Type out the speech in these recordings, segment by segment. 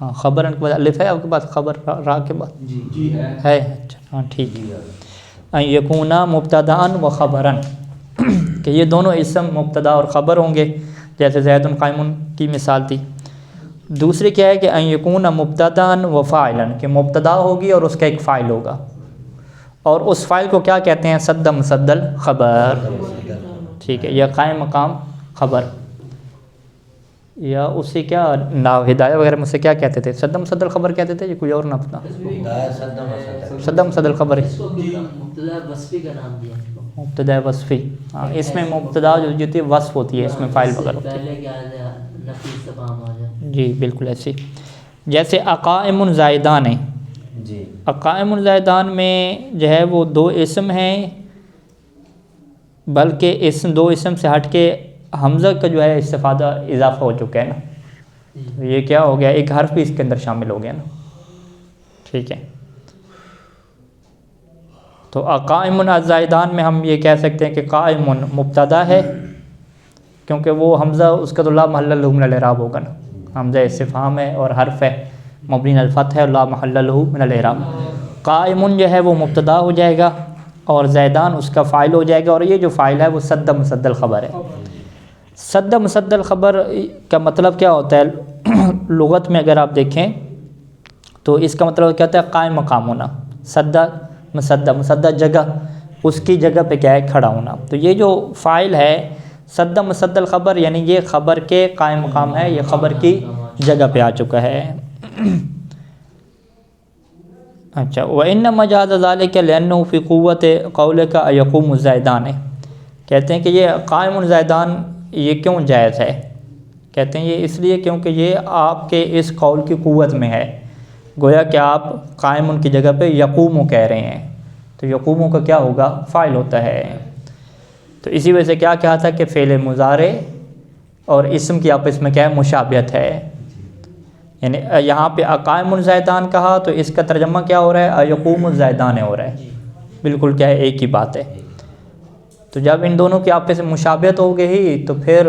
ہاں خبرن کے بعد الف ہے آپ کے پاس، خبر را کے بعد جی ہے؟ اچھا ہاں ٹھیک ہے. ان یکونا مبتداً و خبراً، کہ یہ دونوں اسم مبتدا اور خبر ہوں گے، جیسے زید قائم کی مثال تھی. دوسری کیا ہے کہ ان یکون مبتداً و فاعلاً، کہ مبتدا ہوگی اور اس کا ایک فاعل ہوگا، اور اس فاعل کو کیا کہتے ہیں؟ صد مسد الخبر. ٹھیک ہے، یا قائم مقام خبر، یا اسے کیا ہدایہ وغیرہ میں سے کیا کہتے تھے؟ صد مسد الخبر کہتے تھے، یہ کوئی اور نہ پتا. صد مسد الخبر اس کو مبتدا وصفی کا نام دیا اس کو. مبتدا وصفی، ہاں اس میں مبتدا جو ہوتی ہے وصف ہوتی ہے، اس میں فاعل وغیرہ ہوتی ہے. پہلے کیا ہے نفی استفہام آ جائے. جی بالکل ایسے. جیسے اقائم زائدان ہے، جی اقائم زائدان میں جو ہے وہ دو اسم ہیں، بلکہ اسم دو اسم سے ہٹ کے حمزہ کا جو ہے استفادہ اضافہ ہو چکا ہے نا، تو یہ کیا ہو گیا؟ ایک حرف بھی اس کے اندر شامل ہو گیا نا. ٹھیک ہے، تو اقائم الزائدان میں ہم یہ کہہ سکتے ہیں کہ قائم مبتدا ہے، کیونکہ وہ حمزہ اس کا تو لا محل لہ من الاعراب ہوگا نا، حمزہ استفہام ہے اور حرف ہے مبنی علی الفتح ہے اور لا محل لہ من الاعراب. قائم جو ہے وہ مبتدا ہو جائے گا اور زیدان اس کا فاعل ہو جائے گا، اور یہ جو فاعل ہے وہ صد مسد الخبر ہے. صد مسد الخبر کا مطلب کیا ہوتا ہے لغت میں؟ اگر آپ دیکھیں تو اس کا مطلب کیا ہوتا ہے؟ قائم مقام ہونا. صدہ مسدہ جگہ، اس کی جگہ پہ کیا ہے؟ کھڑا ہونا. تو یہ جو فاعل ہے صد مسد الخبر، یعنی یہ خبر کے قائم مقام ہے، یہ خبر کی جگہ پہ آ چکا ہے. اچھا، وَإِنَّ مَجَازَ ذَلِكَ لِأَنَّهُ فِي قُوَّةِ قَوْلِكَ يَقُومُ الزَّائِدَانِ. کہتے ہیں کہ یہ قائم الزائدان یہ کیوں جائز ہے؟ کہتے ہیں یہ اس لیے کیونکہ یہ آپ کے اس قول کی قوت میں ہے، گویا کہ آپ قائم کی جگہ پہ یقوم کہہ رہے ہیں، تو یقوم کا کیا ہوگا؟ فاعل ہوتا ہے. تو اسی وجہ سے کیا کہا تھا کہ فعل مضارع اور اسم کی آپس میں کیا ہے؟ مشابہت ہے. یعنی یہاں پہ اقائم الزائدان کہا تو اس کا ترجمہ کیا ہو رہا ہے؟ یقوم الزائدان ہو رہا ہے. بالکل کیا ہے؟ ایک ہی بات ہے. تو جب ان دونوں کی آپس میں مشابہت ہو گئی تو پھر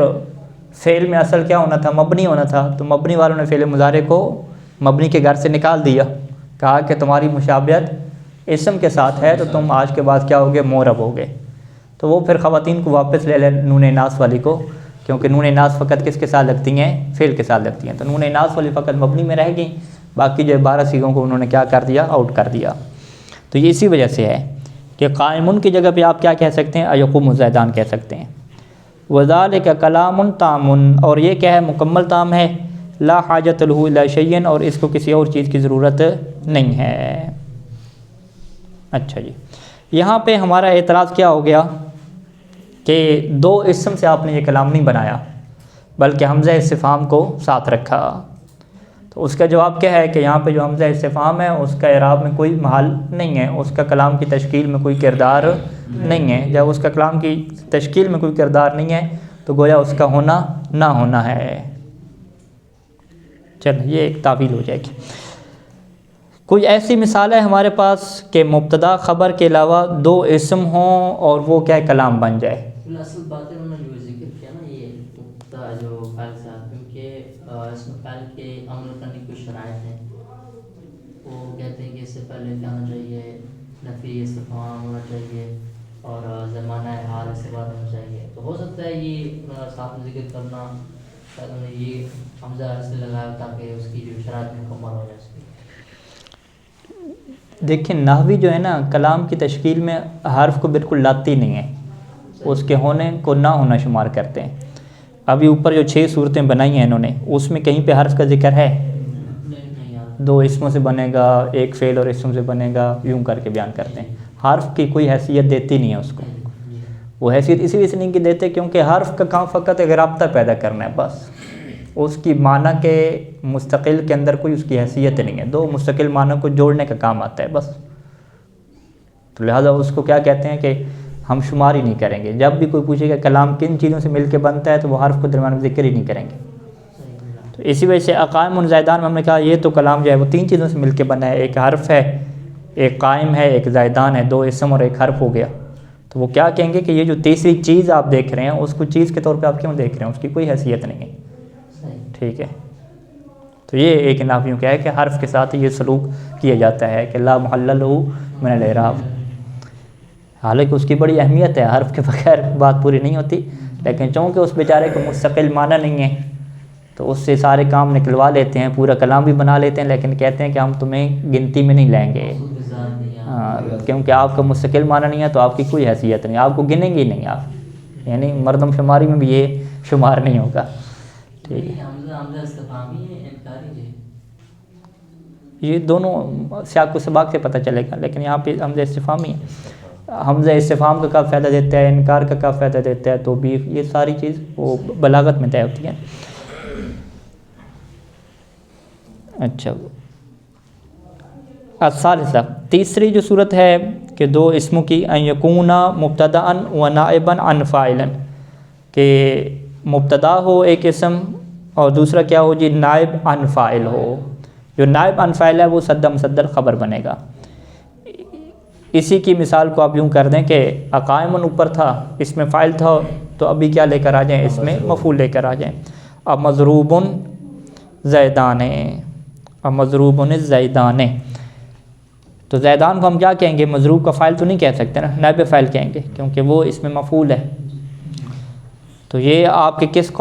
فعل میں اصل کیا ہونا تھا؟ مبنی ہونا تھا. تو مبنی والوں نے فعل مضارع کو مبنی کے گھر سے نکال دیا، کہا کہ تمہاری مشابہت اسم کے ساتھ ہے تو تم آج کے بعد کیا ہوگے؟ معرب ہوگے. تو وہ پھر خواتین کو واپس لے لے نون ناس والی کو، کیونکہ نون ناس فقط کس کے ساتھ لگتی ہیں؟ فعل کے ساتھ لگتی ہیں. تو نون ناس والی فقط مبنی میں رہ گئیں، باقی جو 12 صیغوں کو انہوں نے کیا کر دیا؟ آؤٹ کر دیا. تو یہ اسی وجہ سے ہے کہ قائمن کی جگہ پہ آپ کیا کہہ سکتے ہیں؟ یقوم الزائدان کہہ سکتے ہیں. وَذَلِكَ کلام تام، اور یہ کیا ہے؟ مکمل تام ہے. لا حاجت لہ الی شیء، اور اس کو کسی اور چیز کی ضرورت نہیں ہے. اچھا جی، یہاں پہ ہمارا اعتراض کیا ہو گیا کہ دو اسم سے آپ نے یہ کلام نہیں بنایا بلکہ حمزہ استفہام کو ساتھ رکھا. تو اس کا جواب کیا ہے کہ یہاں پہ جو حمزہ استفہام ہے اس کا اعراب میں کوئی محل نہیں ہے، اس کا کلام کی تشکیل میں کوئی کردار نہیں ہے. جب اس کا کلام کی تشکیل میں کوئی کردار نہیں ہے تو گویا اس کا ہونا نہ ہونا ہے. چل یہ ایک تعویل ہو جائے گی. کوئی ایسی مثال ہے ہمارے پاس کہ مبتدا خبر کے علاوہ دو اسم ہوں اور وہ کیا کلام بن جائے؟ اصل بات ہے انہوں نے جو ذکر کیا نا، یہ مبتدا جو فاعل سے آتا ہے، کیونکہ اس میں فاعل کے عمل کرنے کی کچھ شرائط ہیں. وہ کہتے ہیں کہ اس سے پہلے کیا ہونا چاہیے؟ نفی استفہام ہونا چاہیے اور زمانہ حال اس کے بعد ہونا چاہیے. تو ہو سکتا ہے یہ ساتھ میں ذکر کرنا شاید انہوں نے یہ حمزہ اس لیے لگایا تاکہ اس کی جو شرائط مکمل ہو جائے. دیکھیں نحوی جو ہے نا کلام کی تشکیل میں حرف کو بالکل لاتی نہیں ہے، اس کے ہونے کو نہ ہونا شمار کرتے ہیں. ابھی اوپر جو 6 صورتیں بنائی ہیں انہوں نے، اس میں کہیں پہ حرف کا ذکر ہے؟ دو اسموں سے بنے گا، ایک فعل اور اسم سے بنے گا، یوں کر کے بیان کرتے ہیں. حرف کی کوئی حیثیت دیتی نہیں ہے اس کو. وہ حیثیت اسی وجہ سے نہیں کہ دیتے کیونکہ حرف کا کام فقط ایک رابطہ پیدا کرنا ہے بس. اس کی معنی کے مستقل کے اندر کوئی اس کی حیثیت نہیں ہے. دو مستقل معنی کو جوڑنے کا کام آتا ہے بس. تو لہٰذا اس کو کیا کہتے ہیں کہ ہم شمار ہی نہیں کریں گے. جب بھی کوئی پوچھے گا کلام کن چیزوں سے مل کے بنتا ہے تو وہ حرف کو درمیان میں ذکر ہی نہیں کریں گے. تو اسی وجہ سے اقائم الزائدان میں ہم نے کہا یہ تو کلام جو ہے وہ 3 چیزوں سے مل کے بنا ہے. ایک حرف ہے، ایک قائم ہے، ایک زائدان ہے. 2 اسم اور ایک حرف ہو گیا. تو وہ کیا کہیں گے کہ یہ جو تیسری چیز آپ دیکھ رہے ہیں اس کو چیز کے طور پہ آپ کیوں دیکھ رہے ہیں؟ اس کی کوئی حیثیت نہیں ہے. ٹھیک ہے، تو تو یہ ایک نحویوں کا ہے کہ حرف کے ساتھ یہ سلوک کیا جاتا ہے کہ لا محل لہ من الاعراب، حالانکہ اس کی بڑی اہمیت ہے، حرف کے بغیر بات پوری نہیں ہوتی، لیکن چونکہ اس بیچارے کو مستقل معنی نہیں ہے تو اس سے سارے کام نکلوا لیتے ہیں، پورا کلام بھی بنا لیتے ہیں، لیکن کہتے ہیں کہ ہم تمہیں گنتی میں نہیں لیں گے، ہاں، کیونکہ آپ کا مستقل معنی نہیں ہے تو آپ کی کوئی حیثیت نہیں، آپ کو گنیں گے ہی نہیں آپ، یعنی مردم شماری میں بھی یہ شمار نہیں ہوگا، ٹھیک ہے۔ یہ دونوں سیاق و سباق سے پتہ چلے گا، لیکن یہاں پہ حمزہ استفہامی ہے، حمزہ استفہام کا کیا فائدہ دیتا ہے، انکار کا کیا فائدہ دیتا ہے، تو بھی یہ ساری چیز وہ بلاغت میں طے ہوتی ہے۔ اچھا، الثالثہ، تیسری جو صورت ہے کہ دو اسموں کی، ان یکون مبتدأ و نائبا عن فاعل، کہ مبتدا ہو ایک اسم اور دوسرا کیا ہو جی نائب عن فاعل ہو، جو نائب عن فاعل ہے وہ صد مصدر خبر بنے گا۔ اسی کی مثال کو آپ یوں کر دیں کہ اقائمن اوپر تھا، اس میں فاعل تھا، تو ابھی کیا لے کر آ جائیں، اس میں مفعول لے کر آ جائیں۔ اب مضروبن زیدان، اب مضروبن زیدان، تو زیدان کو ہم کیا کہیں گے، مضروب کا فاعل تو نہیں کہہ سکتے نا، نائب فاعل کہیں گے کیونکہ وہ اس میں مفعول ہے، تو یہ آپ کے کس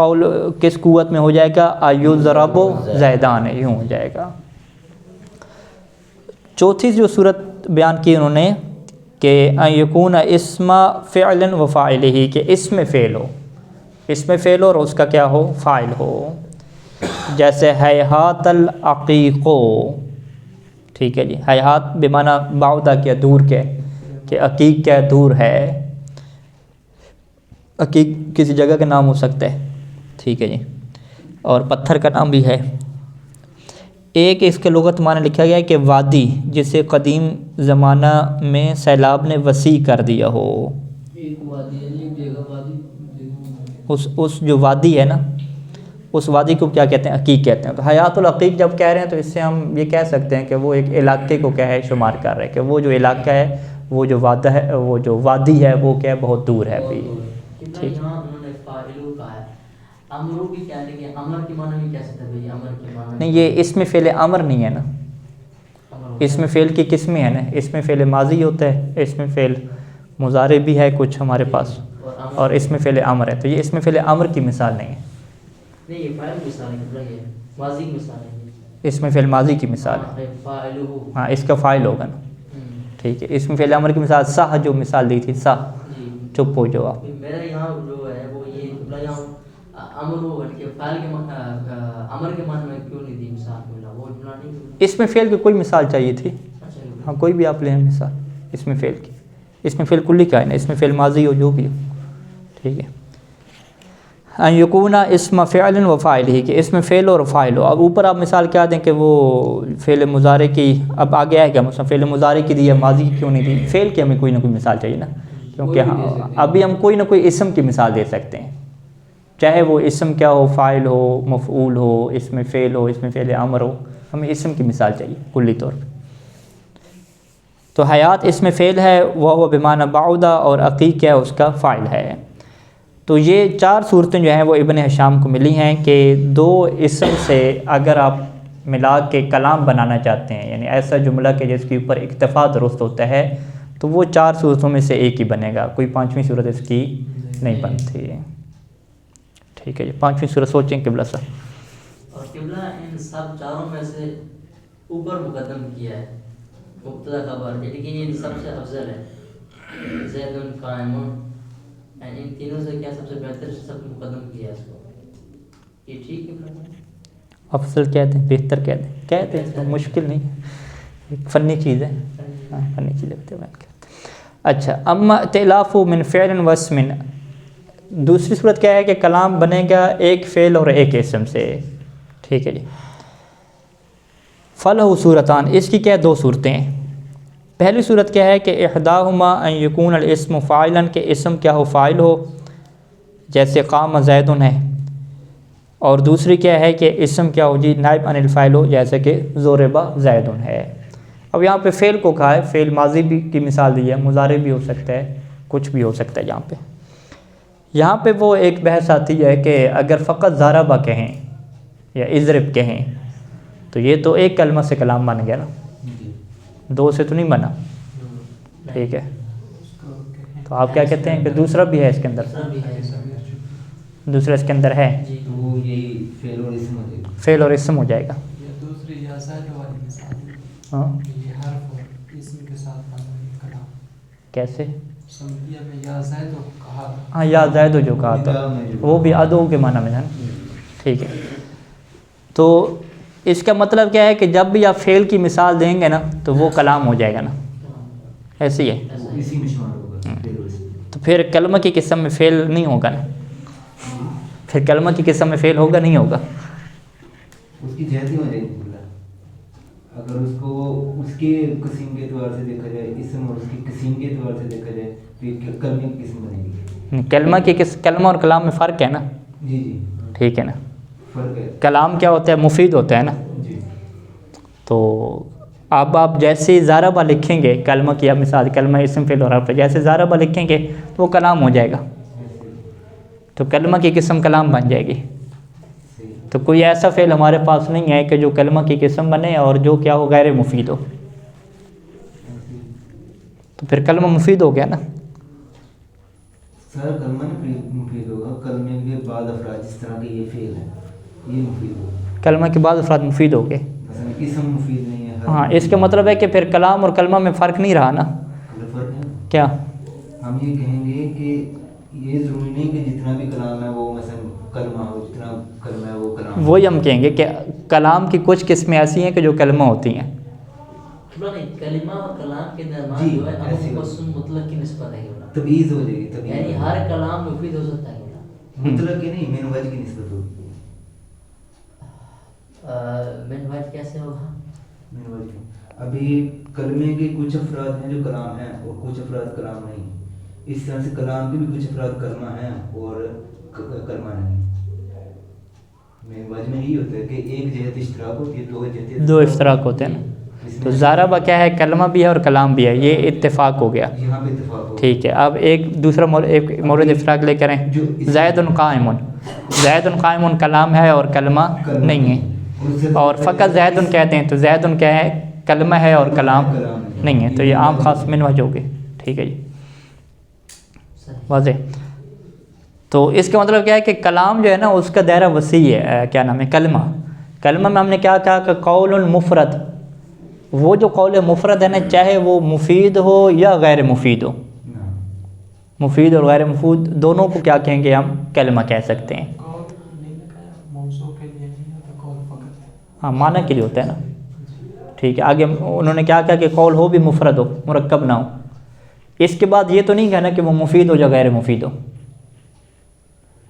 قوت میں ہو جائے گا، ایضرب زیدان، یوں ہو جائے گا۔ چوتھی جو صورت بیان کی انہوں نے کہ ان یکون اسم فعل و فاعلہ، کہ اسم فعل ہو، اسم فعل ہو اور اس کا کیا ہو، فاعل ہو، جیسے ہیہات العقیق، ٹھیک ہے جی، ہیہات بمعنی بعودہ کیا، دور کے، کہ عقیق کیا دور ہے، عقیق کسی جگہ کا نام ہو سکتا ہے، ٹھیک ہے جی، اور پتھر کا نام بھی ہے۔ ایک اس کے لغت معنی لکھا گیا ہے کہ وادی، جسے قدیم زمانہ میں سیلاب نے وسیع کر دیا ہو، اس جو وادی ہے نا، اس وادی کو کیا کہتے ہیں، عقیق کہتے ہیں۔ تو حیات العقیق جب کہہ رہے ہیں تو اس سے ہم یہ کہہ سکتے ہیں کہ وہ ایک علاقے کو کیا ہے شمار کر رہے ہیں، کہ وہ جو علاقہ ہے، وہ جو وادی ہے، وہ جو وادی ہے وہ کیا ہے، بہت دور ہے بھی، ٹھیک۔ نہیں، یہ اسم فعل امر نہیں ہے نا، اسم فعل کی قسمیں ہیں نا، اسم فعل ماضی ہوتا ہے، اسم فعل مضارع بھی ہے کچھ ہمارے پاس، اور اسم فعل امر ہے، تو یہ اسم فعل امر کی مثال نہیں ہے، اسم فعل ماضی کی مثال ہے، ہاں اس کا فاعل ہوگا نا، ٹھیک ہے۔ اسم فعل امر کی مثال سہ، جو مثال دی تھی سہ، چپ ہو جاؤ آپ، میرے یہاں جو ہے وہ یہ امر ہو کہ فاعل کے امر کے معنی میں کیوں نہیں دی مثال، وہ جملہ نہیں، اس میں فعل کی کوئی مثال چاہیے تھی، ہاں کوئی بھی آپ لیں مثال اس میں فعل کی، اس میں فعل کلی کا ہے نا، اس میں فعل ماضی ہو جو بھی ہو، ٹھیک ہے۔ ان یکون اسم فعل و فاعلہ، کہ اس میں فعل اور فاعل ہو۔ اب اوپر آپ مثال کیا دیں کہ وہ فعل مضارع کی، اب آگے آئے گا مثلا فعل مضارع کی دی ہے، ماضی کی کیوں نہیں دی، فعل کی ہمیں کوئی نہ کوئی مثال چاہیے نا، کیونکہ ابھی ہم کوئی نہ کوئی اسم کی مثال دے سکتے ہیں، چاہے وہ اسم کیا ہو، فاعل ہو، مفعول ہو، اس میں فعل ہو، اس میں فعل امر ہو، ہمیں اسم کی مثال چاہیے کلی طور پہ۔ تو حیات اس میں فعل ہے، وہ بمعنی بعودہ، اور عقیق کیا ہے، اس کا فاعل ہے۔ تو یہ چار صورتیں جو ہیں وہ ابن ہشام کو ملی ہیں کہ دو اسم سے اگر آپ ملا کے کلام بنانا چاہتے ہیں، یعنی ایسا جملہ کہ جس کے اوپر اکتفا درست ہوتا ہے، تو وہ چار صورتوں میں سے ایک ہی بنے گا، کوئی پانچویں صورت اس کی نہیں بنتی، ٹھیک ہے جی۔ پانچویں صورت سوچیں قبلہ صاحب، اور قبلہ ان سب چاروں میں سے اوپر مقدم کیا ہے مبتدا خبر، لیکن یہ سب سے افضل ہے، زید قائم، ان تینوں سے کیا سب سے بہتر سب مقدم کیا ہے اس کو، یہ ٹھیک ہے؟ افضل کہتے ہیں، بہتر کہتے ہیں، مشکل نہیں، ایک فنی چیز ہے، ہاں فنی چیز ہے۔ اچھا، اما ائتلاف من فعل و اسم، دوسری صورت کیا ہے کہ کلام بنے گا ایک فعل اور ایک اسم سے، ٹھیک ہے جی۔ فلہ صورتان، اس کی کیا دو صورتیں ہیں۔ پہلی صورت کیا ہے کہ احداہما ان یکون الاسم فاعلا، کہ اسم کیا ہو، فاعل ہو، جیسے قام زید ہے، اور دوسری کیا ہے کہ اسم کیا ہو جی نائب عن الفاعل ہو، جیسے کہ ضرب زید ہے۔ اب یہاں پہ فعل کو کہا ہے، فعل ماضی بھی کی مثال دی ہے، مضارع بھی ہو سکتا ہے، کچھ بھی ہو سکتا ہے یہاں پہ وہ ایک بحث آتی ہے کہ اگر فقط ضربہ کہیں یا اضرب کہیں تو یہ تو ایک کلمہ سے کلام بن گیا نا، جی دو سے تو نہیں بنا. ٹھیک ہے، تو آپ کیا کہتے ہیں کہ دوسرا بھی ہے اس کے اندر، دوسرا بھی ہے. دوسرا اس کے اندر ہے، جی تو وہ یہی فعل اور اسم ہو جائے گا. فعل اور اسم ہو جائے گا. یہ دوسری یا زائد والی مثال ہے. ہاں یہ حرف اور اسم کے ساتھ بنا ہوا کلام. کیسے؟ سمجھیے میں یا زائد کو کہا تھا. ہاں یا زید جو کہا تھا وہ بھی ادو کے معنی میں ہے نا. ٹھیک ہے، تو اس کا مطلب کیا ہے کہ جب بھی آپ فعل کی مثال دیں گے نا تو وہ کلام ہو جائے گا نا، ایسے ہی ہے. وہ اسی میں شمار ہوگا فعل اور اسم. تو پھر کلمہ کی قسم میں فعل نہیں ہوگا نا، پھر کلمہ کی قسم میں فعل ہوگا نہیں ہوگا. اس کی جہتی ہو جائے گی پورا. اگر اس کو اس کے قسم کے اعتبار سے دیکھا جائے، اسم اور اس کی قسم کے اعتبار سے دیکھا جائے تو یہ کلمے کی قسم بنے گی. کلمہ اور کلام میں فرق ہے نا. جی جی ٹھیک ہے نا، فرق ہے. کلام کیا ہوتا ہے؟ مفید ہوتا ہے نا. جی تو اب آپ جیسے ضاربہ لکھیں گے، کلمہ کی اب مثال کلمہ اسم فعل اور حرف ہے، جیسے ضاربہ لکھیں گے تو وہ کلام ہو جائے گا. تو کلمہ کی قسم کلام بن جائے گی. صحیح. تو کوئی ایسا فعل ہمارے پاس نہیں ہے کہ جو کلمہ کی قسم بنے اور جو کیا ہو غیر مفید ہو. تو پھر کلمہ مفید ہو گیا نا. سر کلمہ نہیں مفید ہوگا، کلمے کے بعد افراد جس طرح کے یہ فعل ہے یہ مفید ہوگا. کلمہ کے بعد افراد مفید ہو گئے. مثلا اسم مفید نہیں ہے. ہاں اس کا مطلب ہے کہ پھر کلام اور کلمہ میں فرق نہیں رہا نا. فرق ہے. کیا؟ ہم یہ کہیں گے کہ یہ ضروری نہیں کہ جتنا بھی کلام ہے وہ مثلا کلمہ ہو، جتنا کلمہ ہے وہ کلام. وہی ہم کہیں گے کہ کلام کی کچھ قسمیں ایسی ہیں کہ جو کلمہ ہوتی ہیں. نہیں، کلمہ اور کلام کے درمیان جی، جو ہے ایسی عموم بات. قسم مطلق کی نسبت ہے. تمیز ہو جائے گی. یعنی تمیز ہر کلام مفید ہو سکتا ہے. مطلق کی نہیں، من وجہ کی نسبت ہوگی. من وجہ کیسے ہوگا؟ من وجہ ابھی کلمے کے کچھ افراد ہیں جو کلام ہیں اور کچھ افراد کلام نہیں. اس طرح سے کلام کے بھی کچھ افراد کلمہ ہیں اور کلمہ نہیں. من وجہ میں یہی ہوتا ہے کہ ایک جہت اشتراک ہوتی ہے، دو اشتراک ہوتے ہیں نا. تو ضاربہ کیا ہے؟ کلمہ بھی ہے اور کلام بھی ہے، یہ اتفاق ہو گیا. یہاں پہ اتفاق ہو. ٹھیک ہے، اب ایک دوسرا ایک مورد افراق لے کریں. زید قائم، زید قائم کلام ہے اور کلمہ نہیں ہے. اور فقط زید کہتے ہیں تو زید کیا ہے؟ کلمہ ہے اور کلام نہیں ہے. تو یہ عام خاص من وجہ ہو گئی. ٹھیک ہے جی، واضح. تو اس کا مطلب کیا ہے کہ کلام جو ہے نا اس کا دائرہ وسیع ہے. کیا نام ہے؟ کلمہ میں ہم نے کیا کہا کہ قول مفرد، وہ جو قول مفرد ہے نا چاہے وہ مفید ہو یا غیر مفید ہو، مفید اور غیر مفید دونوں کو کیا کہیں گے؟ ہم کلمہ کہہ سکتے ہیں. قول نہیں لگایا، موضوع کے لیے نہیں ہوتا قول فقط. ہاں معنی کے لیے ہوتا ہے نا. ٹھیک ہے، آگے انہوں نے کیا کہا کہ قول ہو بھی مفرد ہو، مرکب نہ ہو. اس کے بعد یہ تو نہیں کہنا کہ وہ مفید ہو یا غیر مفید ہو.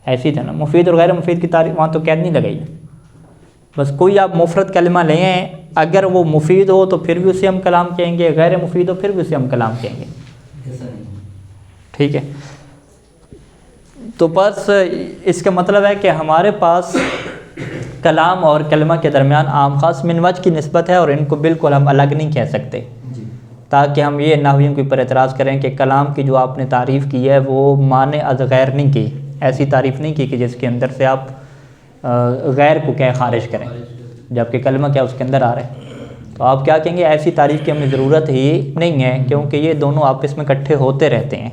ایسی تھا نا، مفید اور غیر مفید کی تعریف وہاں تو قید نہیں لگائی. بس کوئی آپ مفرد کلمہ لیں ہیں، اگر وہ مفید ہو تو پھر بھی اسے ہم کلام کہیں گے، غیر مفید ہو پھر بھی اسے ہم کلام کہیں گے. ایسا نہیں. ٹھیک ہے، تو بس اس کا مطلب ہے کہ ہمارے پاس کلام اور کلمہ کے درمیان عام خاص من وجہ کی نسبت ہے اور ان کو بالکل ہم الگ نہیں کہہ سکتے، جی تاکہ ہم یہ نحویوں کے اوپر اعتراض کریں کہ کلام کی جو آپ نے تعریف کی ہے وہ معنی از غیر نہیں کی. ایسی تعریف نہیں کی کہ جس کے اندر سے آپ غیر کو کیا خارج کریں، جبکہ کلمہ کیا اس کے اندر آ رہا ہے. تو آپ کیا کہیں گے؟ ایسی تعریف کی ہمیں ضرورت ہی نہیں ہے، کیونکہ یہ دونوں آپس میں اکٹھے ہوتے رہتے ہیں.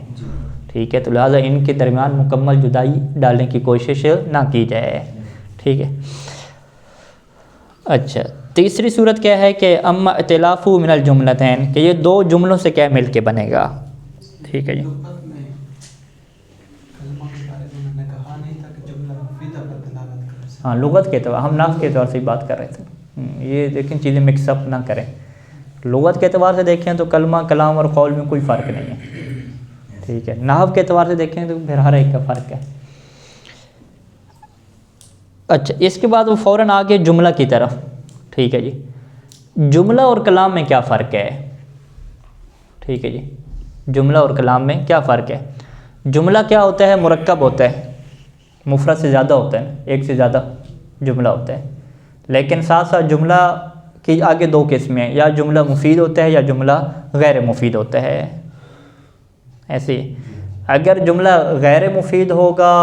ٹھیک ہے، تو لہٰذا ان کے درمیان مکمل جدائی ڈالنے کی کوشش نہ کی جائے. ٹھیک ہے. اچھا، تیسری صورت کیا ہے کہ اما ائتلاف من الجملتین، کہ یہ دو جملوں سے کیا مل کے بنے گا. ٹھیک ہے جی. لغت میں کلمہ کے بارے میں انہوں نے کہا نہیں تھا کہ جملہ مفیدہ پر دلالت کرے. ہاں لغت کے اعتبار، ہم نحو کے اعتبار سے ہی بات کر رہے تھے. یہ دیکھیں چیزیں مکس اپ نہ کریں. لغت کے اعتبار سے دیکھیں تو کلمہ کلام اور قول میں کوئی فرق نہیں ہے. ٹھیک ہے، نحو کے اعتبار سے دیکھیں تو پھر ہر ایک کا فرق ہے. اچھا، اس کے بعد وہ فوراً آگے جملہ کی طرف. ٹھیک ہے جی، جملہ اور کلام میں کیا فرق ہے؟ ٹھیک ہے جی، جملہ اور کلام میں کیا فرق ہے؟ جملہ کیا ہوتا ہے؟ مرکب ہوتا ہے، مفرد سے زیادہ ہوتا ہے، ایک سے زیادہ جملہ ہوتا ہے. لیکن ساتھ ساتھ جملہ کی آگے دو قسمیں ہیں، یا جملہ مفید ہوتا ہے یا جملہ غیر مفید ہوتا ہے. ایسے اگر جملہ غیر مفید ہوگا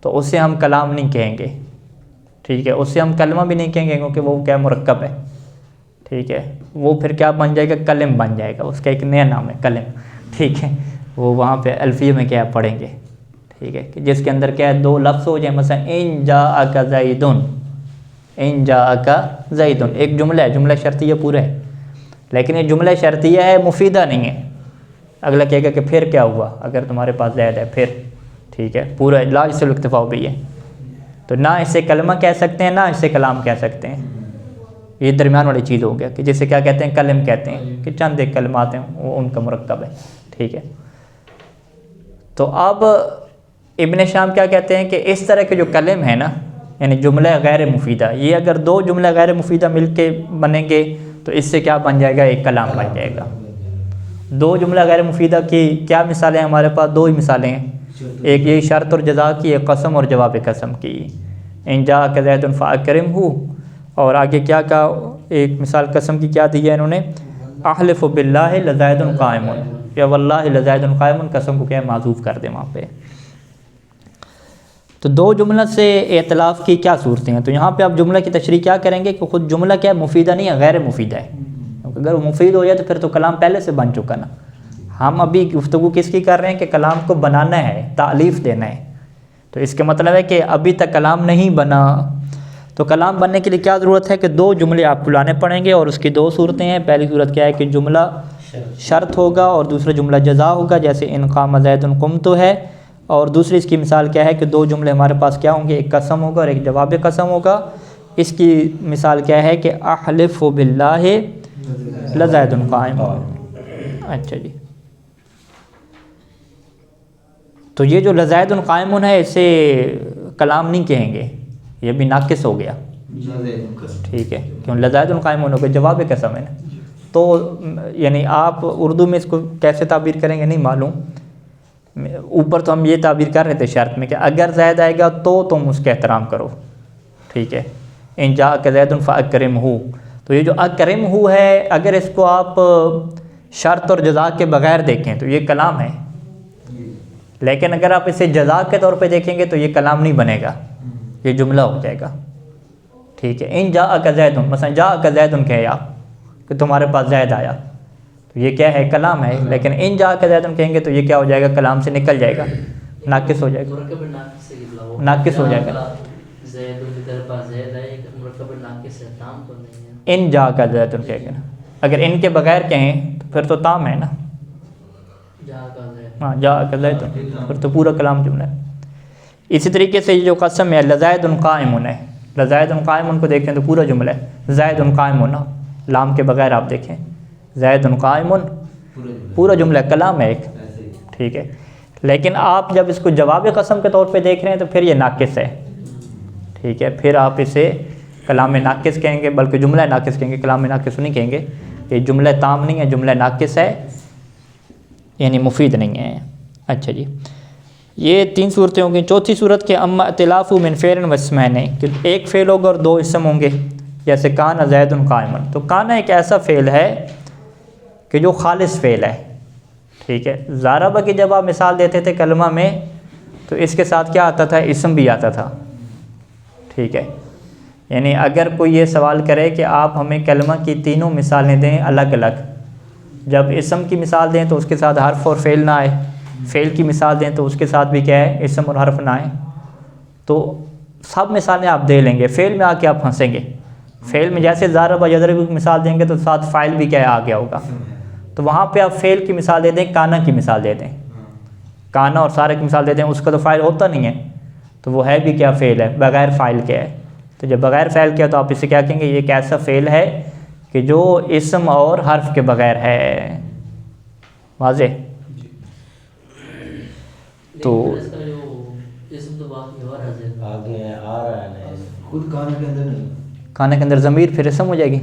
تو اسے ہم کلام نہیں کہیں گے. ٹھیک ہے، اس سے ہم کلمہ بھی نہیں کہیں گے کیونکہ وہ کیا مرکب ہے، ٹھیک ہے، وہ پھر کیا بن جائے گا، کلم بن جائے گا، اس کا ایک نیا نام ہے کلم، ٹھیک ہے، وہ وہاں پہ الفیہ میں کیا پڑھیں گے، ٹھیک ہے، کہ جس کے اندر کیا ہے 2 لفظ ہو جائیں، مثلا ان جاءک زیدن، ان جاءک زیدن ایک جملہ ہے، جملہ شرطیہ پورا ہے، لیکن یہ جملہ شرطیہ ہے، مفیدہ نہیں ہے، اگلا کہے گا کہ پھر کیا ہوا اگر تمہارے پاس زید ہے پھر، ٹھیک ہے، پورا لا یصل الاکتفاء بھی ہے، تو نہ اسے کلمہ کہہ سکتے ہیں نہ اسے کلام کہہ سکتے ہیں، یہ درمیان والی چیز ہو گیا کہ جسے کیا کہتے ہیں، کلم کہتے ہیں، کہ چند ایک کلمات ہیں وہ ان کا مرکب ہے، ٹھیک ہے۔ تو اب ابن شام کیا کہتے ہیں کہ اس طرح کے جو کلم ہے نا، یعنی جملہ غیر مفیدہ، یہ اگر 2 جملہ غیر مفیدہ مل کے بنیں گے تو اس سے کیا بن جائے گا، ایک کلام بن جائے گا۔ 2 جملہ غیر مفیدہ کی کیا مثالیں ہیں ہمارے پاس، 2 ہی مثالیں ہیں، ایک یہ شرط اور جزا کی، ایک قسم اور جواب قسم کی، ان جاءک زید فاکرمہ، اور آگے کیا کہا، ایک مثال قسم کی کیا دی ہے انہوں نے، احلف باللہ لزید قائم، یا واللہ لزید قائم، قسم کو کیا ہے معذوف کر دیں وہاں پہ۔ تو 2 جملہ سے اختلاف کی کیا صورتیں ہیں، تو یہاں پہ آپ جملہ کی تشریح کیا کریں گے کہ خود جملہ کیا ہے، مفیدہ نہیں ہے، غیر مفیدہ ہے، کیونکہ اگر وہ مفید ہو جائے تو پھر تو کلام پہلے سے بن چکا نا۔ ہم ابھی گفتگو کس کی کر رہے ہیں کہ کلام کو بنانا ہے، تالیف دینا ہے، تو اس کا مطلب ہے کہ ابھی تک کلام نہیں بنا، تو کلام بننے کے لیے کیا ضرورت ہے کہ 2 جملے آپ کو لانے پڑیں گے، اور اس کی 2 صورتیں ہیں، پہلی صورت کیا ہے کہ جملہ شرط ہوگا اور دوسرا جملہ جزا ہوگا، جیسے ان قام زید قمت ہے، اور دوسری اس کی مثال کیا ہے کہ 2 جملے ہمارے پاس کیا ہوں گے، ایک قسم ہوگا اور ایک جواب قسم ہوگا۔ اس کی مثال کیا ہے کہ احلف باللہ لزید قائم۔ اچھا جی، تو یہ جو لزید قائم ہے اسے کلام نہیں کہیں گے، یہ بھی ناقص ہو گیا، ٹھیک ہے، کیوں لزید قائم ہو گیا، جواب قسم ہے نا، تو یعنی آپ اردو میں اس کو کیسے تعبیر کریں گے نہیں معلوم، اوپر تو ہم یہ تعبیر کر رہے تھے شرط میں کہ اگر زید آئے گا تو تم اس کا احترام کرو، ٹھیک ہے، ان جاءک زید فاکرمہ، تو یہ جو اکرمہ ہے اگر اس کو آپ شرط اور جزا کے بغیر دیکھیں تو یہ کلام ہے، لیکن اگر آپ اسے جزا کے طور پہ دیکھیں گے تو یہ کلام نہیں بنے گا، یہ جملہ ہو جائے گا، ٹھیک ہے۔ ان جاءک زید، مثلا جاءک زید کہے آپ کہ تمہارے پاس زید آیا، تو یہ کیا ہے، کلام ہے، لیکن ان جاءک زید کہیں گے تو یہ کیا ہو جائے گا، کلام سے نکل جائے گا، ناقص ہو جائے گا، مرکب ناقص سے کتنا ناقص ہو جائے گا۔ زید کی طرف زید ہے، مرکب ناقص ہے، تام تو نہیں ہے۔ ان جاءک زید کہے گا نا، اگر ان کے بغیر کہیں تو پھر تو تام ہے نا، جا کا زید، ہاں جاءک زید، پھر تو پورا کلام جملہ ہے۔ اسی طریقے سے یہ جو قسم ہے لزید قائم ہے، لزید قائم کو دیکھیں تو پورا جملہ ہے، زید قائم ہونا، لام کے بغیر آپ دیکھیں، زید قائم پورا جملہ ہے، کلام ہے ایک، ٹھیک ہے، لیکن آپ جب اس کو جواب قسم کے طور پہ دیکھ رہے ہیں تو پھر یہ ناقص ہے، ٹھیک ہے، پھر آپ اسے کلام ناقص کہیں گے، بلکہ جملہ ناقص کہیں گے، کلام ناقص نہیں کہیں گے، یہ جملہ تام نہیں ہے، جملہ ناقص ہے، یعنی مفید نہیں ہے۔ اچھا جی، یہ 3 صورتیں ہوں گی۔ چوتھی صورت کے اما ائتلاف من فعل و اسمین، کہ ایک فعل ہوگا اور 2 اسم ہوں گے، جیسے کان زید قائما، تو کان ایک ایسا فعل ہے کہ جو خالص فعل ہے، ٹھیک ہے، ضرب کی جب آپ مثال دیتے تھے کلمہ میں تو اس کے ساتھ کیا آتا تھا، اسم بھی آتا تھا، ٹھیک ہے، یعنی اگر کوئی یہ سوال کرے کہ آپ ہمیں کلمہ کی 3 مثالیں دیں الگ الگ، جب اسم کی مثال دیں تو اس کے ساتھ حرف اور فعل نہ آئے، فعل کی مثال دیں تو اس کے ساتھ بھی کیا ہے، اسم اور حرف نہ آئے، تو سب مثالیں آپ دے لیں گے، فعل میں آ کے آپ پھنسیں گے، فعل میں جیسے ضرب یضرب کی مثال دیں گے تو ساتھ فاعل بھی کیا ہے، آ گیا ہوگا، تو وہاں پہ آپ فعل کی مثال دے دیں، کانا کی مثال دے دیں، کانا اور سارے کی مثال دے دیں، اس کا تو فاعل ہوتا نہیں ہے، تو وہ ہے بھی کیا، فعل ہے، بغیر فاعل کے ہے، تو جب بغیر فعل کیا تو آپ اسے کیا کہیں گے، یہ ایک ایسا فعل ہے کہ جو اسم اور حرف کے بغیر ہے، واضح؟ تو اس کا جو اسم تو باقی اور ہے، آگے آ رہا ہے نا، خود کانا کے اندر نہیں، کانا کے اندر ضمیر پھر اسم ہو جائے گی،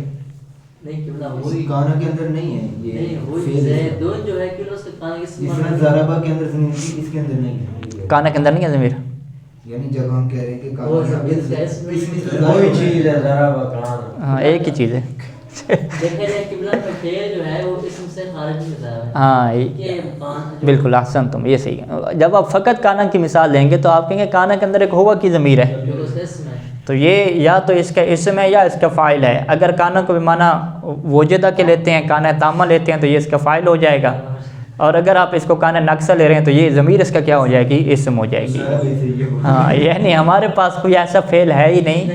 نہیں قبلہ وہی کانا کے اندر نہیں ہے، نہیں یہ وہی فعل ہے، زیدون جو ہے کہ اس کے کانے کی اس میں ضربہ کے اندر زمین کی، اس کے اندر نہیں ہے، کانا کے اندر نہیں ہے ضمیر، یعنی جب ہم کہہ رہے ہیں کہ وہ کانا ضمیر کا اسم کوئی چیز ہے ذرا بکرانا، ہاں ایک ہی چیز ہے، دیکھا جائے قبلہ میں فعل جو ہے وہ اسم سے خارج میں جا رہا ہے، ہاں کہ کان بالکل احسن، تم یہ صحیح ہے، جب آپ فقط کانا کی مثال دیں گے تو آپ کہیں گے کانا کے اندر ایک ہوا کی ضمیر ہے، جو اس کا اسم ہے، تو یہ یا تو اس کا اسم ہے یا اس کا فاعل ہے. اگر کانا کو بمعنی وجدہ کے لیتے ہیں, کانا تامہ لیتے ہیں, تو یہ اس کا فاعل ہو جائے گا. اور اگر آپ اس کو کانا نقصہ لے رہے ہیں تو یہ ضمیر اس کا کیا ہو جائے گی, اسم ہو جائے گی. ہاں یعنی ہمارے پاس کوئی ایسا فعل ہے ہی نہیں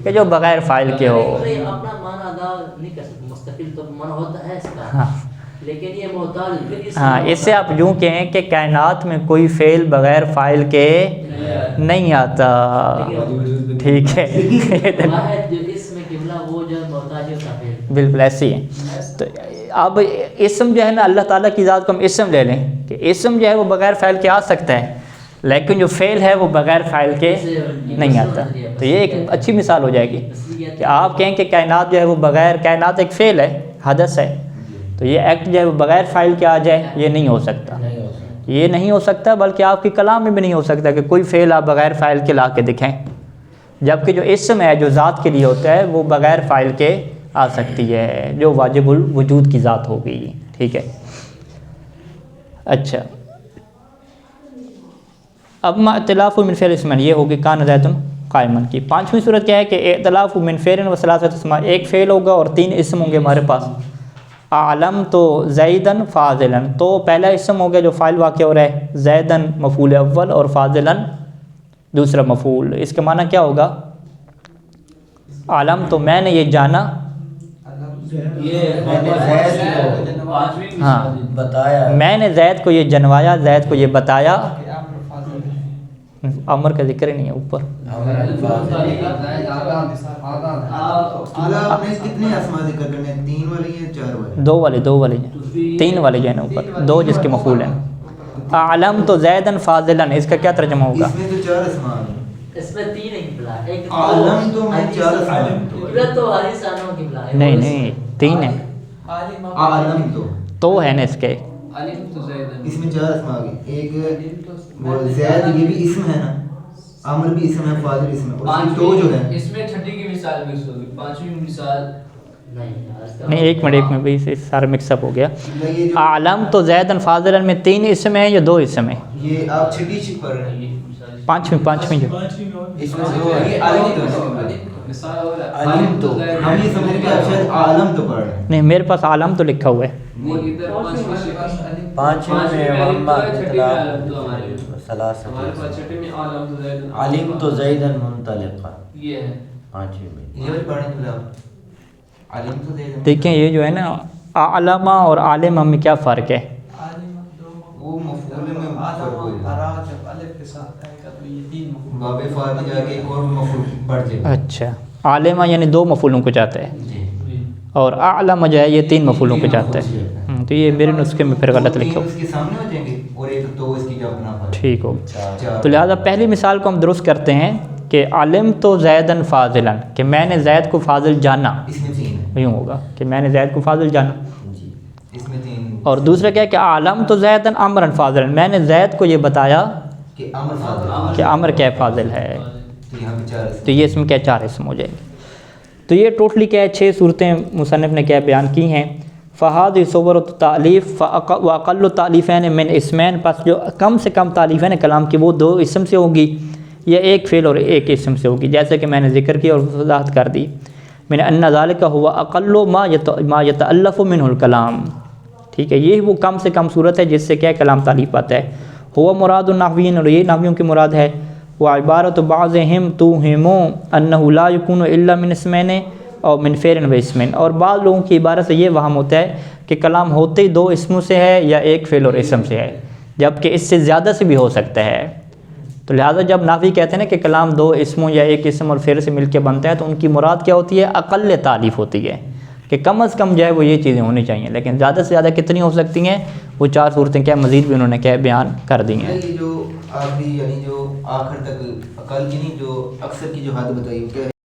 کہ جو بغیر فاعل کے ہو. اپنا معنی ادا نہیں کر سکتے, مستقل تو معنی ہوتا ہے اس کا, لیکن یہ محتاج. ہاں اس سے آپ یوں کہیں کہ کائنات میں کوئی فعل بغیر فاعل کے نہیں آتا. ٹھیک ہے, بالکل ایسے ہی ہے. تو اب اسم جو ہے نا, اللہ تعالیٰ کی ذات کو ہم اسم لے لیں کہ اسم جو ہے وہ بغیر فاعل کے آ سکتا ہے, لیکن جو فعل ہے وہ بغیر فاعل کے نہیں آتا. تو یہ ایک اچھی مثال ہو جائے گی کہ آپ کہیں کہ کائنات جو ہے وہ بغیر, کائنات ایک فعل ہے, حدث ہے, تو یہ ایکٹ جو ہے وہ بغیر فاعل کے آ جائے, یہ نہیں ہو سکتا. یہ نہیں ہو سکتا, بلکہ آپ کی کلام میں بھی نہیں ہو سکتا کہ کوئی فعل آپ بغیر فاعل کے لا کے دکھیں. جبکہ جو اسم ہے جو ذات کے لیے ہوتا ہے وہ بغیر فاعل کے آ سکتی ہے, جو واجب الوجود کی ذات ہو گئی. ٹھیک ہے. اچھا, اب ما اختلاف من فعل اسمن, یہ ہوگی کان زید قائمن کی. پانچویں صورت کیا ہے کہ اختلاف من فعل و ثلاثۃ اسماء, ایک فعل ہوگا اور 3 اسم ہوں گے ہمارے پاس. اعلم تو زیدن فاضلن, تو پہلا اسم ہو گیا جو فاعل واقع ہو رہا ہے, زیدن مفعول اول اور فاضلن دوسرا مفعول. اس کا معنی کیا ہوگا؟ عالم تو میں نے یہ جانا, ہاں بتایا, میں نے زید کو یہ جنوایا, زید کو یہ بتایا. امر کا ذکر ہی نہیں ہے اوپر. آپ نے کتنے اسماء ذکر کرنے ہیں, 3 والے یا 4 والے؟ 2 والے ہیں, 3 والے جو ہیں اوپر, 2 جس کے مفعول ہیں. اعلم تو زیدن فاضلن, اس کا کیا ترجمہ ہوگا؟ اس میں تو 4 اسماء ہیں. اس میں 3 ہے قبلہ, ایک عالم تو میں 4 اسماء ہیں. قبلہ تو حدیث انہوں قبلہ ہے. نہیں 3 ہے, عالم تو ہے نا اس کے, اس میں 4 اسماء گئے. ایک وہ زید, یہ بھی اسم ہے نا, عمر بھی اسم ہے, فاضل اسم ہے, اور 2 جو ہے اس میں چھٹی کی مثال مکس ہوگی, 5ویں مثال نہیں. ایک منٹ بھی سارا مکس اپ ہو گیا. عالم تو زیدن فاضلن میں 3 اسم ہیں یا 2 اسم ہیں؟ یہ آپ چھٹی چک پڑھ رہے ہیں. پانچویں جو اس میں 2 ہے, یہ عالم تو ہے. عالم تو ہم یہ سمجھ کہ آپ شاید عالم تو پڑھ رہے ہیں. نہیں, میرے پاس عالم تو لکھا ہوا ہے. وہ ادھر 5ویں میں محمد اختلاف ثلاثہ, ہمارے پاس چھٹے میں عالم تو زیدن, علیم تو زیدن منطلقا, یہ ہے 5ویں میں. یہ پڑھیں گے آپ عالم تو زید. دیکھیں یہ جو ہے نا, علامہ اور عالم میں کیا فرق ہے؟ وہ مفعول میں فرق ہو جائے, باب فاء میں جا کے ایک اور مفعول بڑھ جائے. اچھا, عالمہ یعنی 2 مفعولوں کو جاتا ہے, اور اعلم جو ہے یہ 3 مفعولوں کو جاتا ہے. تو یہ میرے نسخے میں پھر غلط لکھا ہو. اس کے سامنے ہو جائیں گے, اور ایک تو اس کی جو اپنا فرق. ٹھیک ہو. تو لہٰذا پہلی مثال کو ہم درست کرتے ہیں کہ علم تو زیدن فاضلن, کہ میں نے زید کو فاضل جانا, اس میں 3 ہے. یوں ہوگا کہ میں نے زید کو فاضل جانا. اس میں 3. اور دوسرا کیا ہے کہ عالم تو زیدن امرن فاضلن, میں نے زید کو یہ بتایا کہ امر فاضل, کہ امر کیا فاضل ہے. تو یہاں پہ 4 تو یہ اس میں کیا 4 اسم ہو جائیں گے. تو یہ ٹوٹلی کیا ہے 6 صورتیں مصنف نے کیا بیان کی ہیں. فہاد صور تعلیف و اقل تعلیفین من اسمین, پس جو کم سے کم تعلیفین کلام کی وہ 2 اسم سے ہوگی یا ایک فعل اور ایک اسم سے ہوگی, جیسے کہ میں نے ذکر کی اور وضاحت کر دی. من ان ذالک ہوا اقل ما یتألف منہ الکلام. ٹھیک ہے, یہ وہ کم سے کم صورت ہے جس سے کیا کلام تعلیف پاتا ہے. ہوا مراد النحوین, اور یہ نحویوں کی مراد ہے. وعبارت بعضهم توهم انه لا يكون الا من اسمین اور من فعل و اسمین, اور بعض لوگوں کی عبارت سے یہ وہم ہوتا ہے کہ کلام ہوتے ہی 2 اسموں سے ہے یا ایک فعل اور اسم سے ہے, جبکہ اس سے زیادہ سے بھی ہو سکتا ہے. تو لہٰذا جب نحوی کہتے ہیں نا کہ کلام 2 اسموں یا ایک اسم اور فعل سے مل کے بنتا ہے, تو ان کی مراد کیا ہوتی ہے؟ اقل تعلیف ہوتی ہے, کہ کم از کم جو ہے وہ یہ چیزیں ہونی چاہیے. لیکن زیادہ سے زیادہ کتنی ہو سکتی ہیں؟ وہ 4 صورتیں کیا مزید بھی انہوں نے کیا بیان کر دی ہیں. یہ جو آخری یعنی جو آخر تک عقل کی نہیں, جو اکثر کی جو حد بتائی